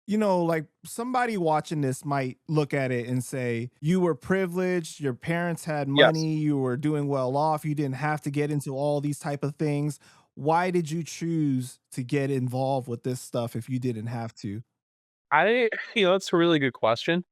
Like somebody watching this might look at it and say, you were privileged, your parents had Yes. money, you were doing well off, you didn't have to get into all these type of things. Why did you choose to get involved with this stuff if you didn't have to? I that's a really good question.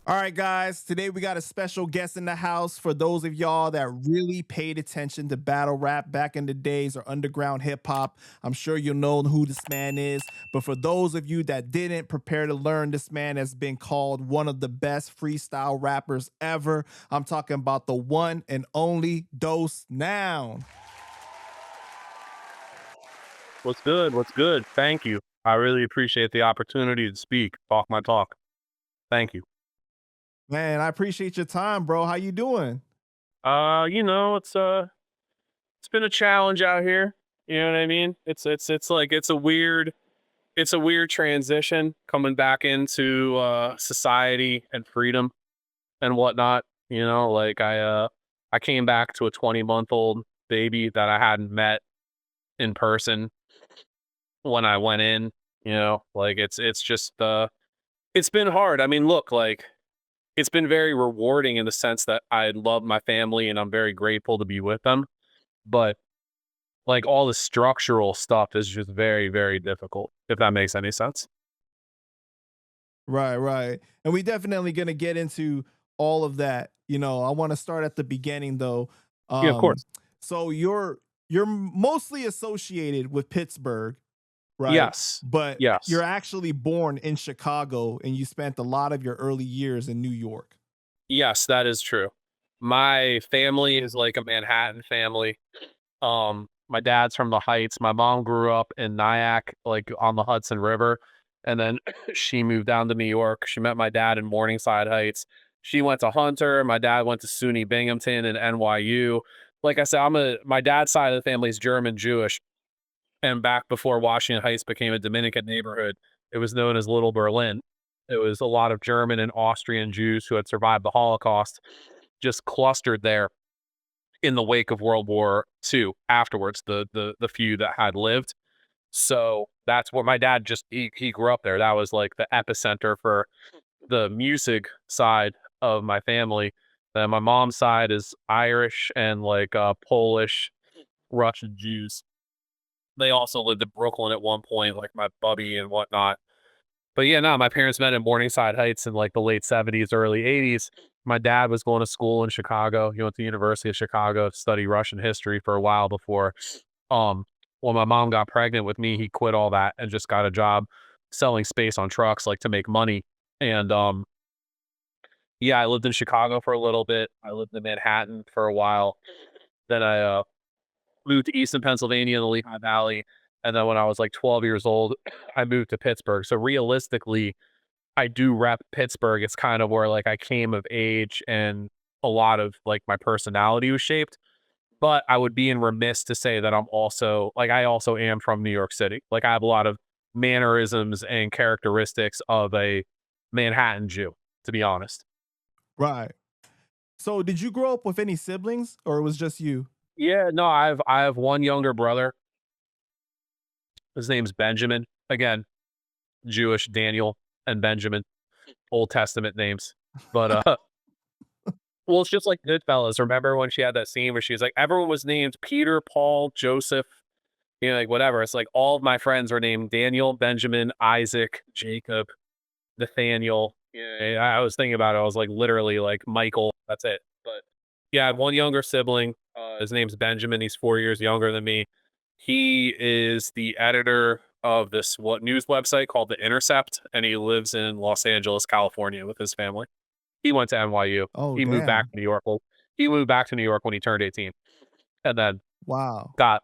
All right, guys, today we got a special guest in the house for those of y'all that really paid attention to battle rap back in the days or underground hip hop. I'm sure you'll know who this man is. But for those of you that didn't, prepare to learn this man has been called one of the best freestyle rappers ever. I'm talking about the one and only Dose Noun. What's good? What's good? Thank you. I really appreciate the opportunity to speak, talk my talk. Thank you. Man, I appreciate your time, bro. How you doing? It's been a challenge out here. You know what I mean? It's like it's a weird transition coming back into society and freedom and whatnot. I came back to a 20-month-old baby that I hadn't met in person when I went in, it's just it's been hard. I mean, look, like it's been very rewarding in the sense that I love my family and I'm very grateful to be with them. But like all the structural stuff is just very, very difficult, if that makes any sense. Right, right. And we definitely gonna get into all of that. I want to start at the beginning though. Yeah, of Um, course. so you're mostly associated with Pittsburgh, right? Yes. But you're Yes. actually born in Chicago and you spent a lot of your early years in New York. Yes, that is true. My family is like a Manhattan family. My dad's from the Heights. My mom grew up in Nyack, like on the Hudson River, and then she moved down to New York. She met my dad in Morningside Heights. She went to Hunter. My dad went to SUNY Binghamton and NYU. Like I said, my dad's side of the family is German Jewish, and back before Washington Heights became a Dominican neighborhood, it was known as Little Berlin. It was a lot of German and Austrian Jews who had survived the Holocaust, just clustered there in the wake of World War II afterwards, the few that had lived. So that's where my dad he grew up there. That was like the epicenter for the music side of my family. Then my mom's side is Irish and like Polish, Russian Jews. They also lived in Brooklyn at one point, like my bubby and whatnot. But yeah, no, my parents met in Morningside Heights in like the late 70s, early 80s. My dad was going to school in Chicago. He went to the University of Chicago to study Russian history for a while before um when my mom got pregnant with me, he quit all that and just got a job selling space on trucks like to make money. And yeah, I lived in Chicago for a little bit. I lived in Manhattan for a while. Then I moved to Easton, Pennsylvania in the Lehigh Valley. And then when I was like 12 years old, I moved to Pittsburgh. So realistically, I do rep Pittsburgh. It's kind of where, like, I came of age and a lot of, like, my personality was shaped, but I would be in remiss to say that I also am from New York City. Like, I have a lot of mannerisms and characteristics of a Manhattan Jew, to be honest. Right. So did you grow up with any siblings or it was just you? Yeah, no, I have one younger brother. His name's Benjamin. Again, Jewish, Daniel and Benjamin, Old Testament names. But, well, it's just like Goodfellas. Remember when she had that scene where she was like, everyone was named Peter, Paul, Joseph, like whatever. It's like all of my friends are named Daniel, Benjamin, Isaac, Jacob, Nathaniel. Yeah, I was thinking about it. I was like literally like Michael. That's it. But yeah, I have one younger sibling. His name's Benjamin. He's 4 years younger than me. He is the editor of this what news website called The Intercept, and he lives in Los Angeles, California, with his family. He went to NYU. Oh, He moved back damn. to New York. Well, he moved back to New York when he turned 18, and then Wow. got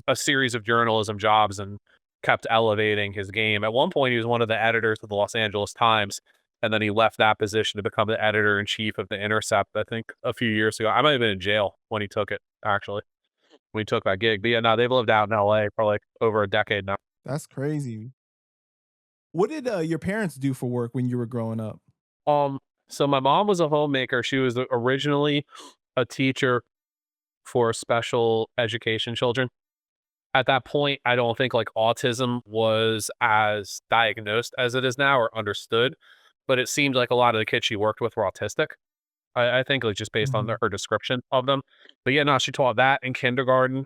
a series of journalism jobs and kept elevating his game. At one point, he was one of the editors of the Los Angeles Times, and then he left that position to become the editor in chief of The Intercept, I think a few years ago. I might have been in jail when he took it, actually, when he took that gig. But yeah, no, they've lived out in LA for like over a decade now. That's crazy. What did your parents do for work when you were growing up? Um, so my mom was a homemaker. She was originally a teacher for special education children. At that point, I don't think like autism was as diagnosed as it is now or understood, but it seemed like a lot of the kids she worked with were autistic. I think like just based on Mhm. her description of them. But yeah, no, she taught that in kindergarten.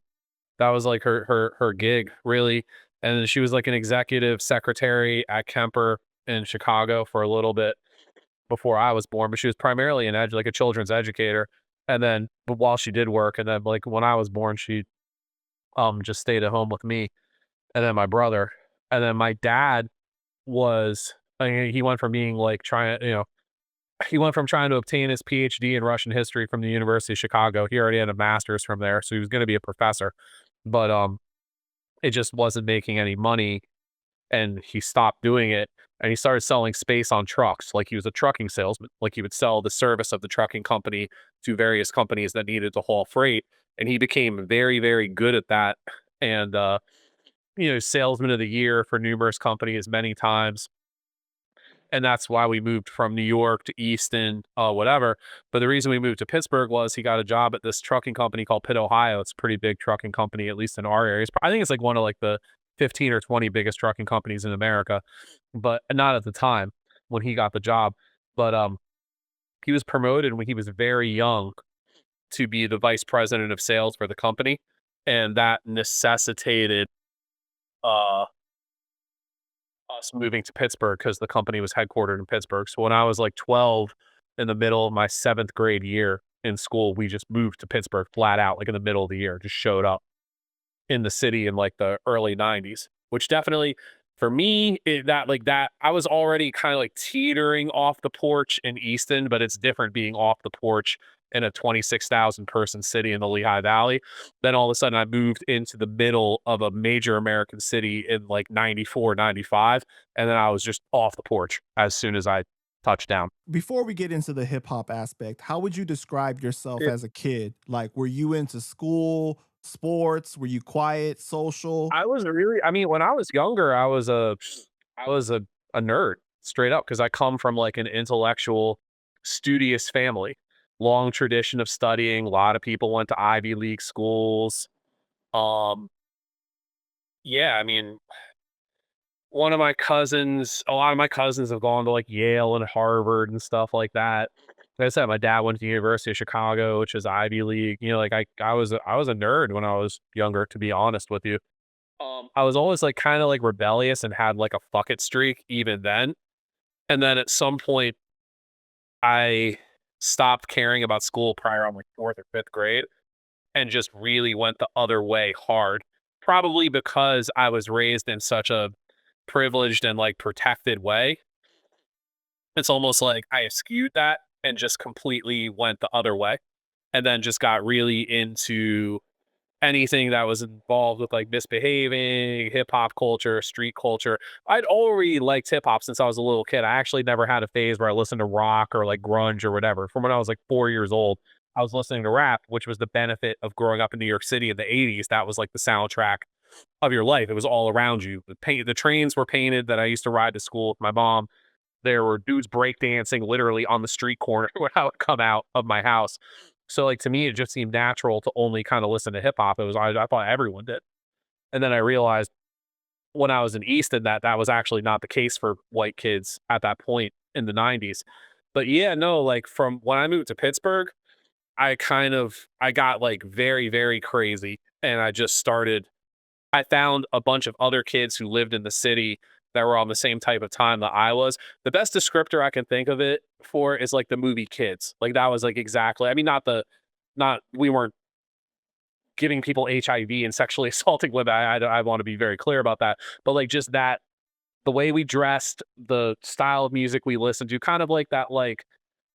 That was like her gig really. And then she was like an executive secretary at Kemper in Chicago for a little bit before I was born, but she was primarily like a children's educator. And then, but while she did work, and then like when I was born, she just stayed at home with me and then my brother. And then my dad was, I mean, he went from being like trying, he went from trying to obtain his PhD in Russian history from the University of Chicago. He already had a master's from there, so he was going to be a professor, but it just wasn't making any money, and he stopped doing it. And he started selling space on trucks, like he was a trucking salesman. Like he would sell the service of the trucking company to various companies that needed to haul freight, and he became very, very good at that. And salesman of the year for numerous companies many times, and that's why we moved from New York to Easton, whatever. But the reason we moved to Pittsburgh was he got a job at this trucking company called Pitt, Ohio. It's a pretty big trucking company, at least in our area. I think it's like one of like the 15 or 20 biggest trucking companies in America, but not at the time when he got the job. But he was promoted when he was very young to be the vice president of sales for the company, and that necessitated uh us moving to Pittsburgh because the company was headquartered in Pittsburgh. So when I was like 12 in the middle of my 7th grade year in school, we just moved to Pittsburgh flat out, like in the middle of the year, just showed up in the city in like the early 90s, which definitely for me, that I was already kind of like teetering off the porch in Easton, but it's different being off the porch in a 26,000 person city in the Lehigh Valley. Then all of a sudden I moved into the middle of a major American city in like 94, 95, and then I was just off the porch as soon as I touched down. Before we get into the hip hop aspect, how would you describe yourself as a kid? Like, were you into school, sports? Were you quiet, social? I was really I mean, when I was younger, I was a nerd straight up because I come from like an intellectual, studious family. Long tradition of studying. A lot of people went to Ivy League schools. Um, yeah, I mean, a lot of my cousins have gone to like Yale and Harvard and stuff like that. Like I said, my dad went to the University of Chicago, which is Ivy League. Like I was a nerd when I was younger, to be honest with you. I was always, like, kinda, like, rebellious and had, like, a fuck it streak even then, and then at some point, I stopped caring about school probably around, like, 4th or 5th grade and just really went the other way hard, probably because I was raised in such a privileged and, like, protected way. It's almost like I eschewed that and just completely went the other way, and then just got really into anything that was involved with like misbehaving, hip hop culture, street culture. I'd already liked hip hop since I was a little kid. I actually never had a phase where I listened to rock or like grunge or whatever. From when I was like 4 years old, I was listening to rap, which was the benefit of growing up in New York City in the 80s. That was like the soundtrack of your life. It was all around you. The trains were painted that I used to ride to school with my mom. There were dudes breakdancing literally on the street corner when I would come out of my house. So, like, to me, it just seemed natural to only kinda listen to hip hop. I thought everyone did. And then I realized when I was in Easton that that was actually not the case for white kids at that point in the '90s. But yeah, no, like, from when I moved to Pittsburgh, I got, like, very, very crazy, and I found a bunch of other kids who lived in the city that were on the same type of time that I was. The best descriptor I can think of it for is like the movie Kids. Like that was like exactly. I mean, not we weren't giving people HIV and sexually assaulting women. I want to be very clear about that. But like just that the way we dressed, the style of music we listened to, kind of like that like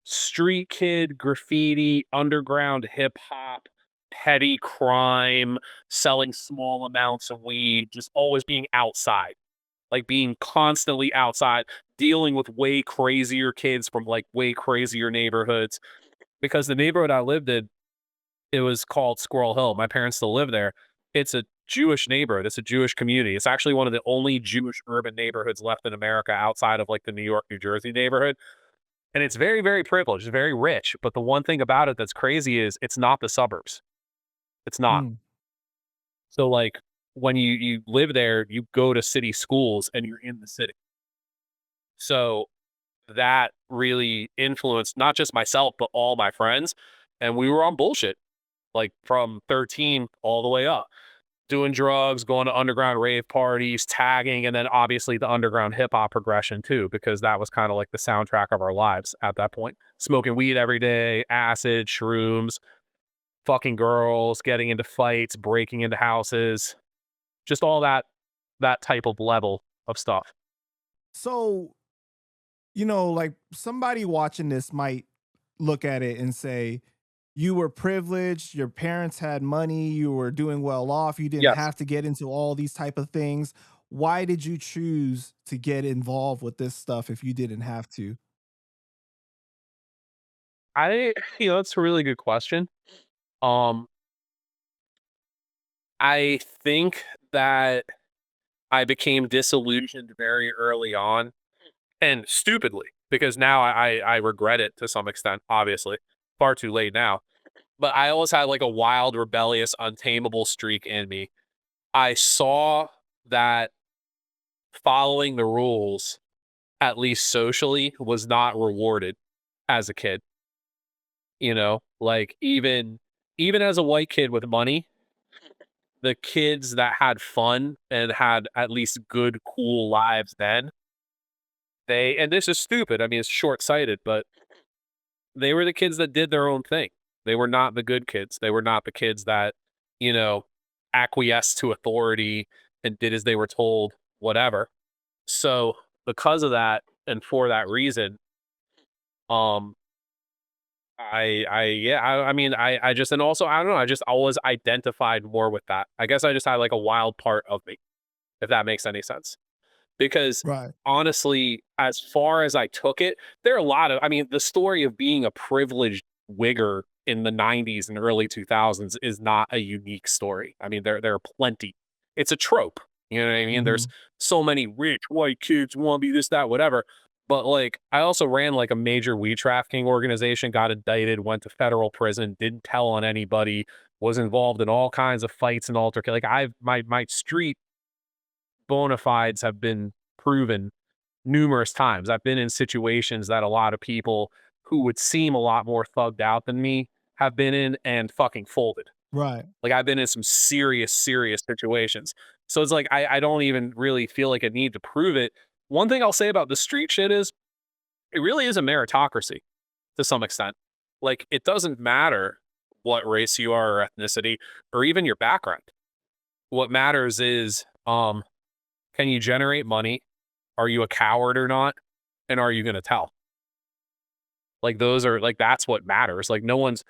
street kid, graffiti, underground hip hop, petty crime, selling small amounts of weed, just always being outside, like being constantly outside, dealing with way crazier kids from like way crazier neighborhoods. Because the neighborhood I lived in, it was called Squirrel Hill. My parents still live there. It's a Jewish neighborhood. It's a Jewish community. It's actually one of the only Jewish urban neighborhoods left in America outside of like the New York, New Jersey neighborhood. And it's very, very privileged, it's very rich. But the one thing about it that's crazy is it's not the suburbs. It's not. Mm. So like when you live there, you go to city schools and you're in the city. So that really influenced not just myself, but all my friends. And we were on bullshit like from 13 all the way up, doing drugs, going to underground rave parties, tagging, and then obviously the underground hip hop progression too, because that was kind of like the soundtrack of our lives at that point. Smoking weed every day, acid, shrooms, fucking girls, getting into fights, breaking into houses, just all that type of level of stuff. So, like somebody watching this might look at it and say, you were privileged, your parents had money, you were doing well off, you didn't Yes. have to get into all these type of things. Why did you choose to get involved with this stuff if you didn't have to? That's a really good question. Um, I think that I became disillusioned very early on and stupidly because now I regret it to some extent, obviously. Far too late now. But I always had like a wild, rebellious, untamable streak in me. I saw that following the rules, at least socially, was not rewarded as a kid. Like even as a white kid with money, the kids that had fun and had at least good, cool lives then, and this is stupid. I mean, it's short-sighted, but they were the kids that did their own thing. They were not the good kids. They were not the kids that, you know, acquiesced to authority and did as they were told, whatever. So, because of that and for that reason, um, I mean, I just and also, I don't know, I just always identified more with that. I guess I just had, like, a wild part of me, if that makes any sense. Because Right. honestly, as far as I took it, there are a lot of I mean, the story of being a privileged wigger in the '90s and early 2000s is not a unique story. I mean, there are plenty. It's a trope, you know what I mean? There's Mhm. so many rich white kids wanna be this, that, whatever. But, like, I also ran, like, a major weed trafficking organization, got indicted, went to federal prison, didn't tell on anybody, was involved in all kinds of fights and like, I've my street bona fides have been proven numerous times. I've been in situations that a lot of people who would seem a lot more thugged out than me have been in and fucking folded. Right. Like I've been in some serious, serious situations. So it's like I don't even really feel like I need to prove it. One thing I'll say about the street shit is it really is a meritocracy to some extent. Like it doesn't matter what race you are or ethnicity or even your background. What matters is can you generate money? Are you a coward or not? And are you gonna tell? Like those are like that's what matters. Like no one's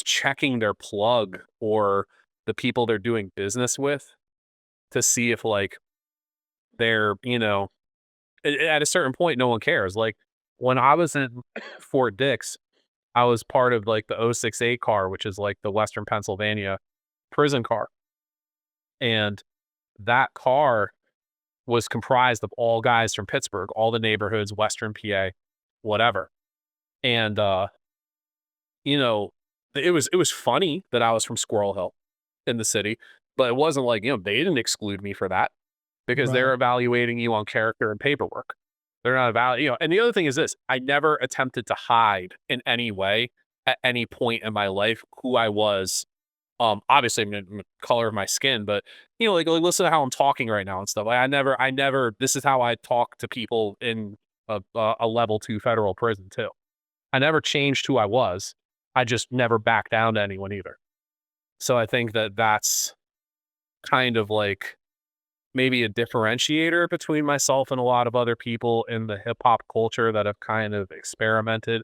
checking their plug or the people they're doing business with to see if like they're, at a certain point no one cares. Like when I was in Fort Dix, I was part of like the 068 car, which is like the Western Pennsylvania prison car. And that car was comprised of all guys from Pittsburgh, all the neighborhoods, Western PA, whatever. And you know, it was funny that I was from Squirrel Hill in the city, but it wasn't like, they didn't exclude me for that because they're Right. evaluating you on character and paperwork. They're not and the other thing is this, I never attempted to hide in any way at any point in my life who I was. Obviously I'm the color of my skin, but like listen to how I'm talking right now and stuff. Like I never this is how I talk to people in a level 2 federal prison too. I never changed who I was. I just never backed down to anyone either. So I think that that's kind of like maybe a differentiator between myself and a lot of other people in the hip hop culture that have kind of experimented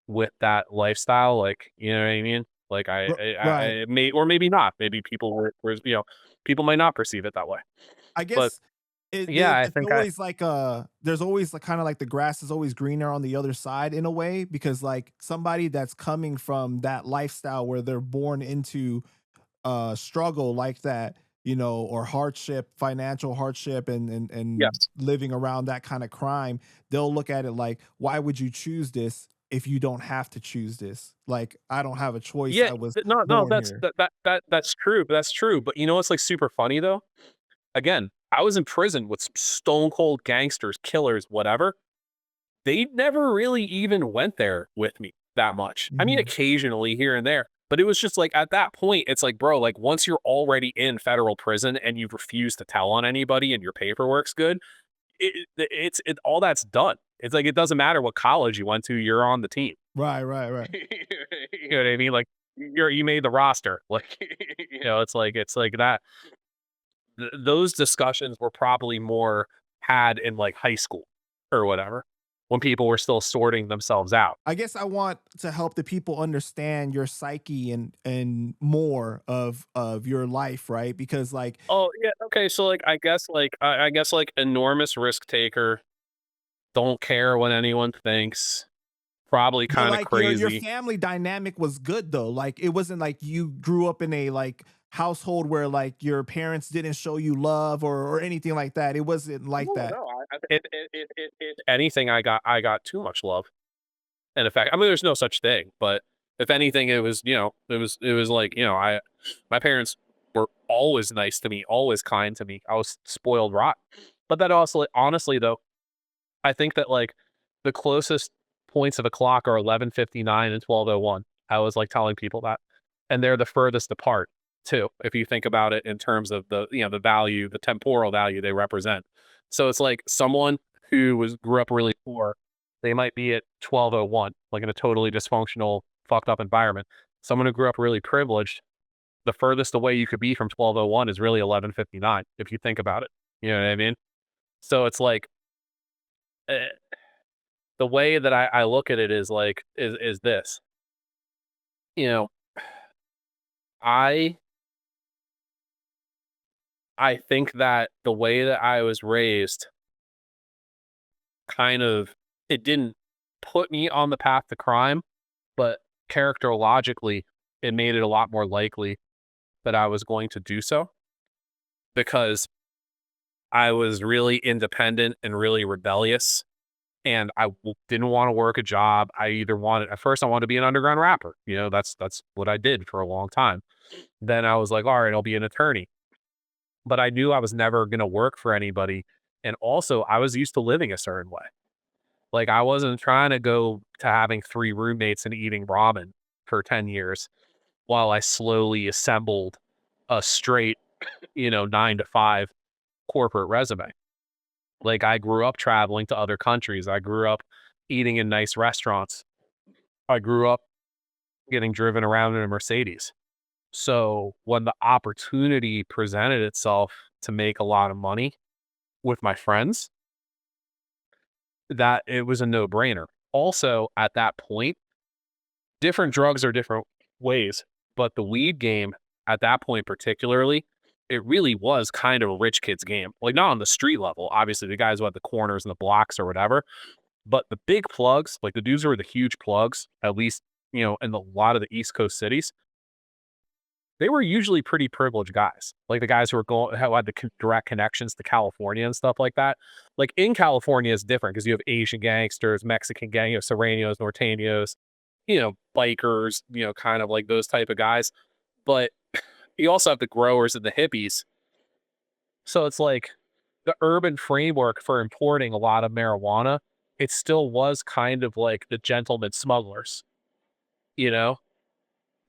with that lifestyle. Like, you know what I mean? Like Right. I may, or maybe not. Maybe people people might not perceive it that way. I But guess yeah, I it's think always like there's always like kind of like the grass is always greener on the other side in a way, because like somebody that's coming from that lifestyle where they're born into struggle like that, or hardship, financial hardship, and yes, living around that kind of crime, they'll look at it like, why would you choose this if you don't have to choose this? Like, I don't have a choice. Yeah, I was no, born here. that's true, that's true, but you know what's, like, super funny, though? Again, I was in prison with some stone cold gangsters, killers, whatever. They never really even went there with me that much. I mean, Mhm. occasionally here and there, but it was just like at that point, it's like, bro, like once you're already in federal prison and you've refused to tell on anybody and your paperwork's good, it's all that's done. It's like it doesn't matter what college you went to, you're on the team. Right, right, right. You know what I mean? Like you made the roster. Like it's like that. Those discussions were probably more had in like high school or whatever when people were still sorting themselves out. I guess I want to help the people understand your psyche and more of your life, right? Because like, Oh yeah, okay. So like I guess like enormous risk taker, don't care what anyone thinks, probably but kind of like your crazy. family dynamic was good though. Like it wasn't like you grew up in a like household where like your parents didn't show you love or anything like that. It wasn't like No, that. no, if anything, I got too much love. And in fact, I mean, there's no such thing, but if anything, it was, it was like, my parents were always nice to me, always kind to me. I was spoiled rotten. But that also, like, honestly, though, I think that like the closest points of a clock are 11:59 and 12:01. I was like telling people that, and they're the furthest apart too. If you think about it in terms of the value, the temporal value they represent. So it's like someone who was grew up really poor, they might be at 12:01, like in a totally dysfunctional, fucked up environment. Someone who grew up really privileged, the furthest away you could be from 12:01 is really 11:59. If you think about it, you know what I mean. So it's like. eh, the way that I look at it is like is this. You know, I I think that the way that I was raised kind of it didn't put me on the path to crime, but characterologically it made it a lot more likely that I was going to do so because I was really independent and really rebellious and didn't want to work a job. I either wanted at first I wanted to be an underground rapper. That's what I did for a long time. Then I was like, all right, I'll be an attorney. But I knew I was never going to work for anybody. And also, I was used to living a certain way. Like, I wasn't trying to go to having three roommates and eating ramen for 10 years while I slowly assembled a straight, 9 to 5 corporate resume. Like, I grew up traveling to other countries. I grew up eating in nice restaurants. I grew up getting driven around in a Mercedes. So when the opportunity presented itself to make a lot of money with my friends, that it was a no-brainer. Also, at that point, different drugs are different ways, but the weed game at that point particularly, it really was kind of a rich kid's game. Like not on the street level, obviously the guys who had the corners and the blocks or whatever, but the big plugs, like the dudes who were the huge plugs, at least, in a lot of the East Coast cities, they were usually pretty privileged guys, like the guys who had the direct connections to California and stuff like that. Like in California is different because you have Asian gangsters, Mexican Serranos, Norteños, bikers, kind of like those type of guys. But you also have the growers and the hippies. So it's like the urban framework for importing a lot of marijuana, it still was kind of like the gentleman smugglers, you know?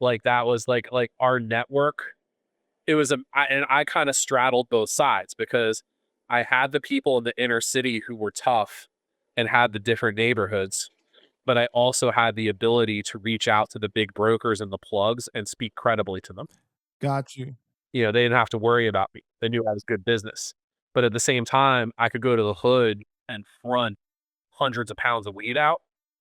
Like that was like our network. It was and I kind of straddled both sides because I had the people in the inner city who were tough and had the different neighborhoods, but I also had the ability to reach out to the big brokers and the plugs and speak credibly to them. Got you. They didn't have to worry about me. They knew I was good business. But at the same time, I could go to the hood and front hundreds of pounds of weed out.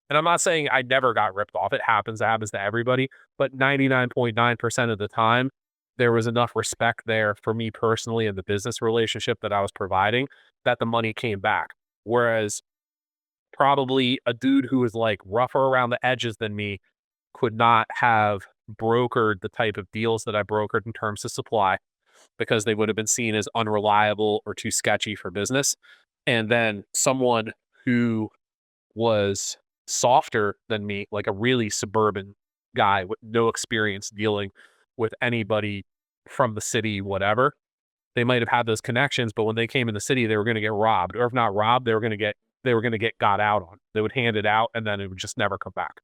And I'm not saying I never got ripped off. It happens to everybody. But 99.9% of the time, there was enough respect there for me personally and the business relationship that I was providing that the money came back. Whereas probably a dude who was like rougher around the edges than me could not have brokered the type of deals that I brokered in terms of supply because they would have been seen as unreliable or too sketchy for business. And then someone who was softer than me, like a really suburban guy with no experience dealing with anybody from the city, whatever. They might have had those connections, but when they came in the city, they were gonna get robbed, or if not robbed, they were gonna get got out on. They would hand it out, and then it would just never come back.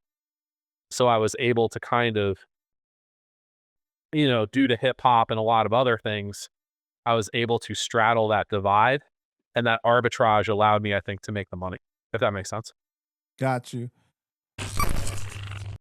So I was able to kind of, due to hip hop and a lot of other things, I was able to straddle that divide, and that arbitrage allowed me, I think, to make the money, if that makes sense. Got you.